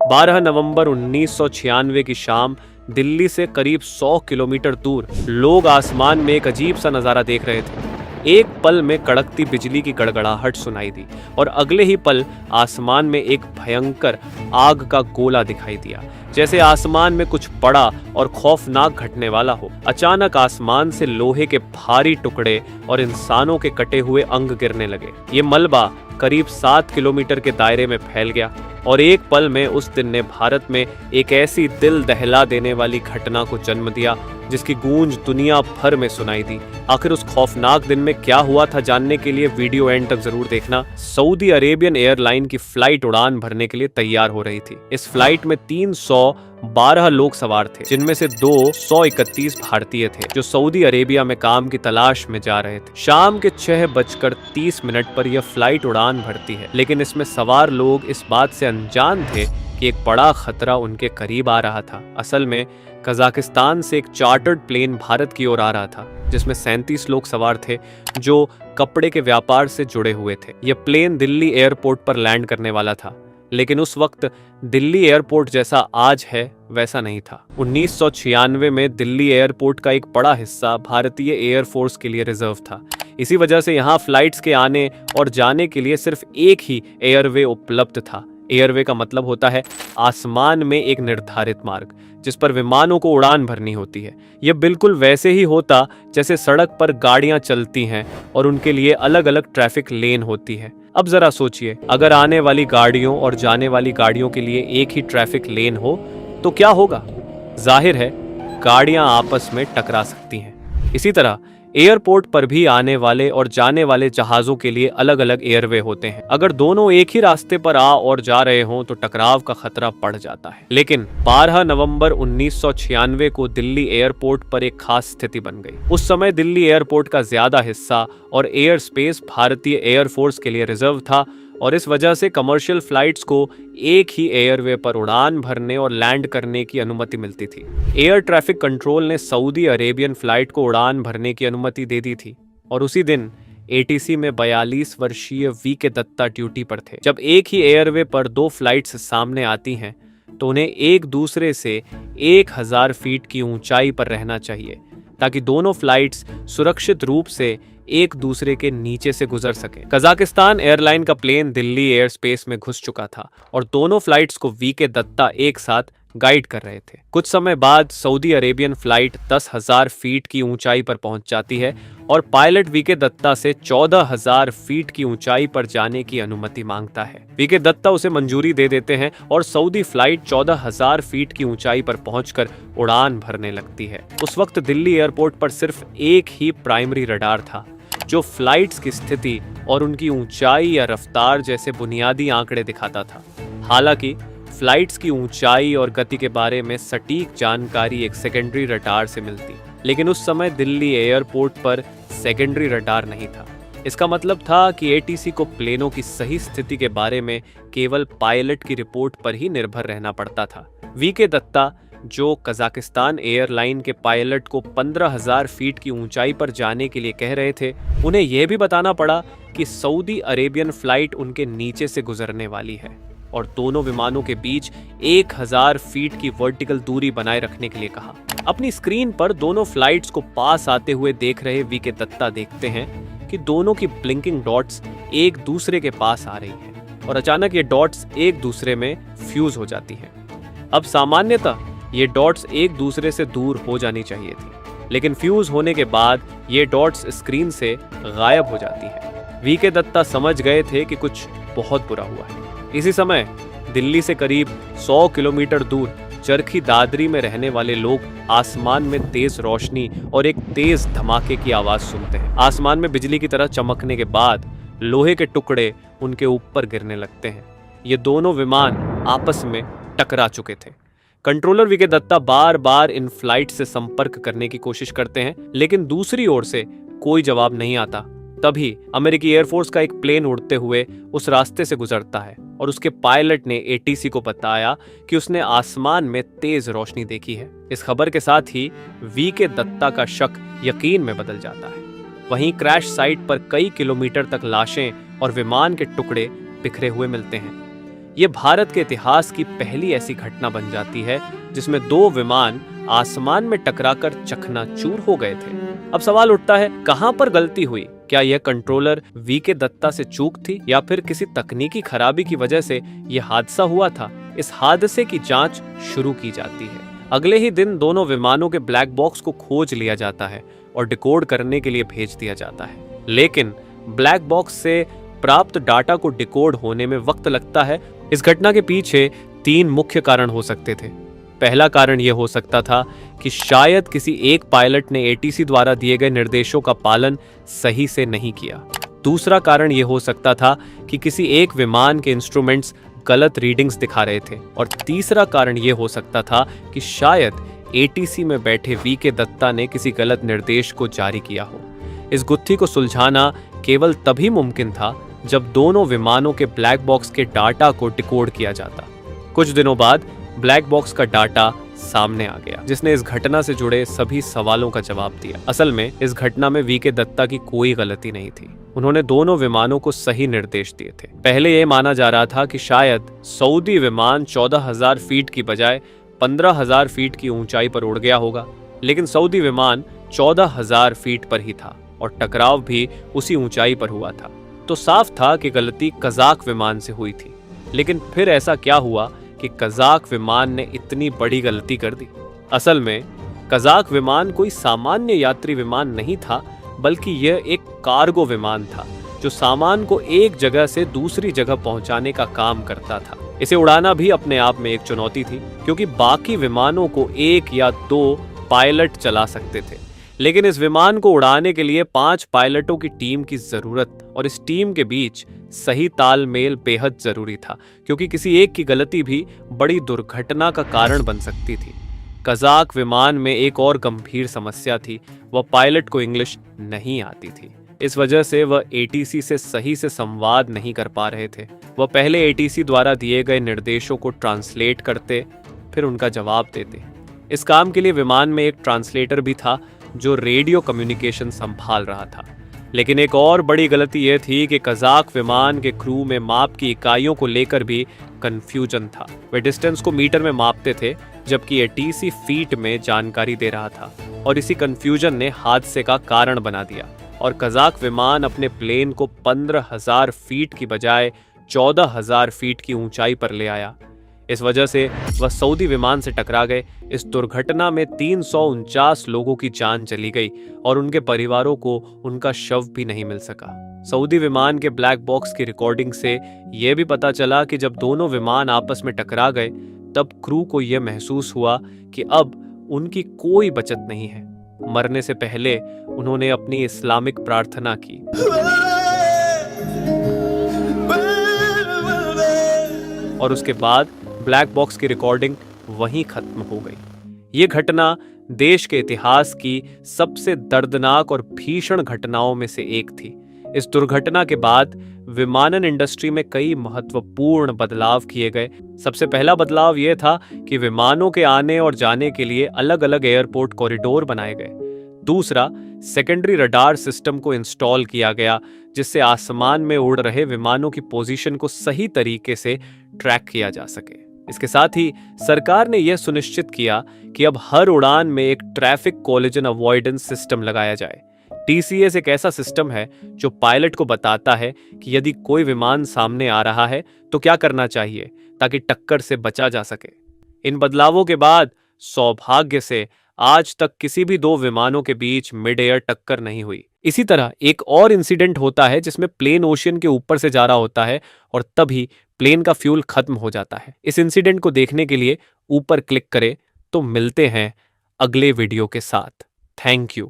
12 नवंबर 1996 की शाम दिल्ली से करीब 100 किलोमीटर दूर लोग आसमान में एक अजीब सा नज़ारा देख रहे थे। एक पल में कड़कती बिजली की गड़गड़ाहट सुनाई दी और अगले ही पल आसमान में एक भयंकर आग का गोला दिखाई दिया, जैसे आसमान में कुछ बड़ा और खौफनाक घटने वाला हो। अचानक आसमान से लोहे के भारी टुकड़े और इंसानों के कटे हुए अंग गिरने लगे। ये मलबा करीब 7 किलोमीटर के दायरे में फैल गया और एक पल में उस दिन ने भारत में एक ऐसी दिल दहला देने वाली घटना को जन्म दिया जिसकी गूंज दुनिया भर में सुनाई दी। आखिर उस खौफनाक दिन में क्या हुआ था, जानने के लिए वीडियो एंड तक जरूर देखना। सऊदी अरेबियन एयरलाइन की फ्लाइट उड़ान भरने के लिए तैयार हो रही थी। इस फ्लाइट में 312 लोग सवार थे, जिनमें से 231 भारतीय थे जो सऊदी अरेबिया में काम की तलाश में जा रहे थे। शाम के 6:30 पर यह फ्लाइट उड़ान भरती है, लेकिन इसमें सवार लोग इस बात से अनजान थे कि एक बड़ा खतरा उनके करीब आ रहा था। असल में कजाकिस्तान से एक चार्टर्ड प्लेन भारत की ओर आ रहा था, जिसमें 37 लोग सवार थे जो कपड़े के व्यापार से जुड़े हुए थे। यह प्लेन दिल्ली एयरपोर्ट पर लैंड करने वाला था, लेकिन उस वक्त दिल्ली एयरपोर्ट जैसा आज है वैसा नहीं था। 1996 में दिल्ली एयरपोर्ट का एक बड़ा हिस्सा भारतीय एयरफोर्स के लिए रिजर्व था। इसी वजह से यहाँ फ्लाइट्स के आने और जाने के लिए सिर्फ एक ही एयरवे उपलब्ध था। एयरवे का मतलब होता है आसमान में एक निर्धारित मार्ग जिस पर विमानों को उड़ान भरनी होती है। यह बिल्कुल वैसे ही होता जैसे सड़क पर गाड़ियां चलती हैं और उनके लिए अलग अलग ट्रैफिक लेन होती है। अब जरा सोचिए, अगर आने वाली गाड़ियों और जाने वाली गाड़ियों के लिए एक ही ट्रैफिक लेन हो तो क्या होगा? जाहिर है गाड़ियां आपस में टकरा सकती हैं। इसी तरह एयरपोर्ट पर भी आने वाले और जाने वाले जहाजों के लिए अलग अलग एयरवे होते हैं। अगर दोनों एक ही रास्ते पर आ और जा रहे हों तो टकराव का खतरा बढ़ जाता है। लेकिन 12 नवंबर 1996 को दिल्ली एयरपोर्ट पर एक खास स्थिति बन गई। उस समय दिल्ली एयरपोर्ट का ज्यादा हिस्सा और एयर स्पेस भारतीय एयरफोर्स के लिए रिजर्व था और इस वजह से कमर्शियल फ्लाइट्स को एक ही एयरवे पर उड़ान भरने और लैंड करने की अनुमति मिलती थी। एयर ट्रैफिक कंट्रोल ने सऊदी अरेबियन फ्लाइट को उड़ान भरने की अनुमति दे दी थी और उसी दिन एटीसी में 42 वर्षीय वी.के. दत्ता ड्यूटी पर थे। जब एक ही एयरवे पर दो फ्लाइट्स सामने आती हैं तो उन्हें एक दूसरे से 1000 फीट की ऊंचाई पर रहना चाहिए ताकि दोनों फ्लाइट्स सुरक्षित रूप से एक दूसरे के नीचे से गुजर सके। कजाकिस्तान एयरलाइन का प्लेन दिल्ली एयर स्पेस में घुस चुका था और दोनों फ्लाइट्स को वी.के. दत्ता एक साथ गाइड कर रहे थे। कुछ समय बाद सऊदी अरेबियन फ्लाइट 10,000 फीट की ऊंचाई पर पहुंच जाती है और पायलट वी.के. दत्ता से 14,000 फीट की ऊंचाई पर जाने की अनुमति मांगता है। वी.के. दत्ता उसे मंजूरी दे देते हैं और सऊदी फ्लाइट 14,000 फीट की ऊंचाई पर पहुंचकर उड़ान भरने लगती है। उस वक्त दिल्ली एयरपोर्ट पर सिर्फ एक ही प्राइमरी रडार था जो फ्लाइट्स की स्थिति और उनकी ऊंचाई या रफ्तार जैसे बुनियादी आंकड़े दिखाता था। हालांकि फ्लाइट्स की ऊंचाई और गति के बारे में सटीक जानकारी एक सेकेंडरी रडार से मिलती, लेकिन उस समय दिल्ली एयरपोर्ट पर सेकेंडरी रडार नहीं था। इसका मतलब था कि एटीसी को प्लेनों की सही स्थिति के बारे में केवल पायलट की रिपोर्ट पर ही निर्भर रहना पड़ता था। वी.के. दत्ता जो कजाकिस्तान एयरलाइन के पायलट को 15,000 फीट की ऊंचाई पर जाने के लिए कह रहे थे, उन्हें यह भी बताना पड़ा कि सऊदी अरेबियन फ्लाइट उनके नीचे से गुजरने वाली है और दोनों विमानों के बीच 1000 फीट की वर्टिकल दूरी बनाए रखने के लिए कहा। अपनी स्क्रीन पर दोनों फ्लाइट्स को पास आते हुए देख रहे वी.के. दत्ता देखते हैं कि दोनों की ब्लिंकिंग डॉट्स एक दूसरे के पास आ रही हैं और अचानक ये डॉट्स एक दूसरे में फ्यूज हो जाती हैं। अब सामान्यतः ये डॉट्स एक दूसरे से दूर हो जानी चाहिए थी, लेकिन फ्यूज होने के बाद ये डॉट्स स्क्रीन से गायब हो जाती है। वी.के. दत्ता समझ गए थे कि कुछ बहुत बुरा हुआ है। इसी समय दिल्ली से करीब 100 किलोमीटर दूर चरखी दादरी में रहने वाले लोग आसमान में तेज रोशनी और एक तेज धमाके की आवाज सुनते हैं। आसमान में बिजली की तरह चमकने के बाद लोहे के टुकड़े उनके ऊपर गिरने लगते हैं। ये दोनों विमान आपस में टकरा चुके थे। Controller VK. दत्ता बार बार इन फ्लाइट से संपर्क करने की कोशिश करते हैं, लेकिन दूसरी ओर से कोई जवाब नहीं आता। तभी अमेरिकी एयरफोर्स का एक प्लेन उड़ते हुए उस रास्ते से गुजरता है और उसके पायलट ने एटीसी को बताया कि उसने आसमान में तेज रोशनी देखी है। इस खबर के साथ ही वी.के. दत्ता का शक यकीन में बदल जाता है। वहीं क्रैश साइट पर कई किलोमीटर तक लाशें और विमान के टुकड़े बिखरे हुए मिलते हैं। ये भारत के इतिहास की पहली ऐसी घटना बन जाती है जिसमें दो विमान आसमान में टकराकर चकनाचूर हो गए थे। अब सवाल उठता है, कहां पर गलती हुई? क्या यह कंट्रोलर वीके दत्ता से चूक थी या फिर किसी तकनीकी खराबी की वजह से यह हादसा हुआ था? इस हादसे की जांच शुरू की जाती है। अगले ही दिन दोनों विमानों के ब्लैक बॉक्स को खोज लिया जाता है और डिकोड करने के लिए भेज दिया जाता है। लेकिन ब्लैक बॉक्स से प्राप्त डाटा को डिकोड होने में वक्त लगता है। इस घटना के पीछे 3 मुख्य कारण हो सकते थे। पहला कारण यह हो सकता था कि शायद किसी एक पायलट ने एटीसी द्वारा दिए गए निर्देशों का पालन सही से नहीं किया। दूसरा कारण यह हो सकता था कि किसी एक विमान के इंस्ट्रूमेंट्स गलत रीडिंग्स दिखा रहे थे। और तीसरा कारण यह हो सकता था कि शायद एटीसी में बैठे वीके दत्ता ने किसी गलत निर्देश को जारी किया हो। इस गुत्थी को सुलझाना केवल तभी मुमकिन था जब दोनों विमानों के ब्लैक बॉक्स के डाटा को डिकोड किया जाता। कुछ दिनों बाद ब्लैक बॉक्स का डाटा सामने आ गया, जिसने इस घटना से जुड़े सभी सवालों का जवाब दिया। असल में इस घटना में वीके दत्ता की कोई गलती नहीं थी। उन्होंने दोनों विमानों को सही निर्देश दिए थे। पहले यह माना जा रहा था कि शायद सऊदी विमान 14,000 फीट की बजाय 15,000 फीट की ऊंचाई पर उड़ गया होगा, लेकिन सऊदी विमान 14,000 फीट पर ही था और टकराव भी उसी ऊंचाई पर हुआ था। तो साफ था कि गलती कजाक विमान से हुई थी। लेकिन फिर ऐसा क्या हुआ कि कजाक विमान ने इतनी बड़ी गलती कर दी? असल में कजाक विमान कोई सामान्य यात्री विमान नहीं था, बल्कि यह एक कार्गो विमान था जो सामान को एक जगह से दूसरी जगह पहुंचाने का काम करता था। इसे उड़ाना भी अपने आप में एक चुनौती थी, क्योंकि बाकी विमानों को 1 या 2 पायलट चला सकते थे, लेकिन इस विमान को उड़ाने के लिए 5 पायलटों की टीम की जरूरत, और इस टीम के बीच सही तालमेल बेहद जरूरी था, क्योंकि किसी एक की गलती भी बड़ी दुर्घटना का कारण बन सकती थी। कजाक विमान में एक और गंभीर समस्या थी, वह पायलट को इंग्लिश नहीं आती थी। इस वजह से वह एटीसी से सही से संवाद नहीं कर पा रहे थे। वह पहले एटीसी द्वारा दिए गए निर्देशों को ट्रांसलेट करते, फिर उनका जवाब देते। इस काम के लिए विमान में एक ट्रांसलेटर भी था जो रेडियो कम्युनिकेशन संभाल रहा था। लेकिन एक और बड़ी गलती यह थी कि कजाक विमान के क्रू में माप की इकाइयों को लेकर भी कंफ्यूजन था। वे डिस्टेंस को मीटर में मापते थे, जबकि एटीसी फीट में जानकारी दे रहा था, और इसी कंफ्यूजन ने हादसे का कारण बना दिया और कजाक विमान अपने प्लेन को 15,000 फीट की बजाय 14,000 फीट की ऊंचाई पर ले आया। इस वजह से वह सऊदी विमान से टकरा गए। इस दुर्घटना में 349 लोगों की जान चली गई और उनके परिवारों को उनका शव भी नहीं मिल सका। सऊदी विमान के ब्लैक बॉक्स की रिकॉर्डिंग से यह भी पता चला कि जब दोनों विमान आपस में टकरा गए, तब क्रू को यह महसूस हुआ कि अब उनकी कोई बचत नहीं है। मरने से पहले उन्होंने अपनी इस्लामिक प्रार्थना की और उसके बाद ब्लैक बॉक्स की रिकॉर्डिंग वहीं खत्म हो गई। ये घटना देश के इतिहास की सबसे दर्दनाक और भीषण घटनाओं में से एक थी। इस दुर्घटना के बाद विमानन इंडस्ट्री में कई महत्वपूर्ण बदलाव किए गए। सबसे पहला बदलाव यह था कि विमानों के आने और जाने के लिए अलग अलग एयरपोर्ट कॉरिडोर बनाए गए। दूसरा, सेकेंडरी रडार सिस्टम को इंस्टॉल किया गया, जिससे आसमान में उड़ रहे विमानों की पोजीशन को सही तरीके से ट्रैक किया जा सके। इसके साथ ही सरकार ने यह सुनिश्चित किया कि अब हर उड़ान में एक ट्रैफिक कोलिजन अवॉइडेंस सिस्टम लगाया जाए। टीसीएस एक ऐसा सिस्टम है जो पायलट को बताता है कि यदि कोई विमान सामने आ रहा है तो क्या करना चाहिए, ताकि टक्कर से बचा जा सके। इन बदलावों के बाद सौभाग्य से आज तक किसी भी 2 विमानों के बीच मिड एयर टक्कर नहीं हुई। इसी तरह एक और इंसिडेंट होता है जिसमें प्लेन ओशियन के ऊपर से जा रहा होता है और तभी प्लेन का फ्यूल खत्म हो जाता है। इस इंसिडेंट को देखने के लिए ऊपर क्लिक करें। तो मिलते हैं अगले वीडियो के साथ। Thank you.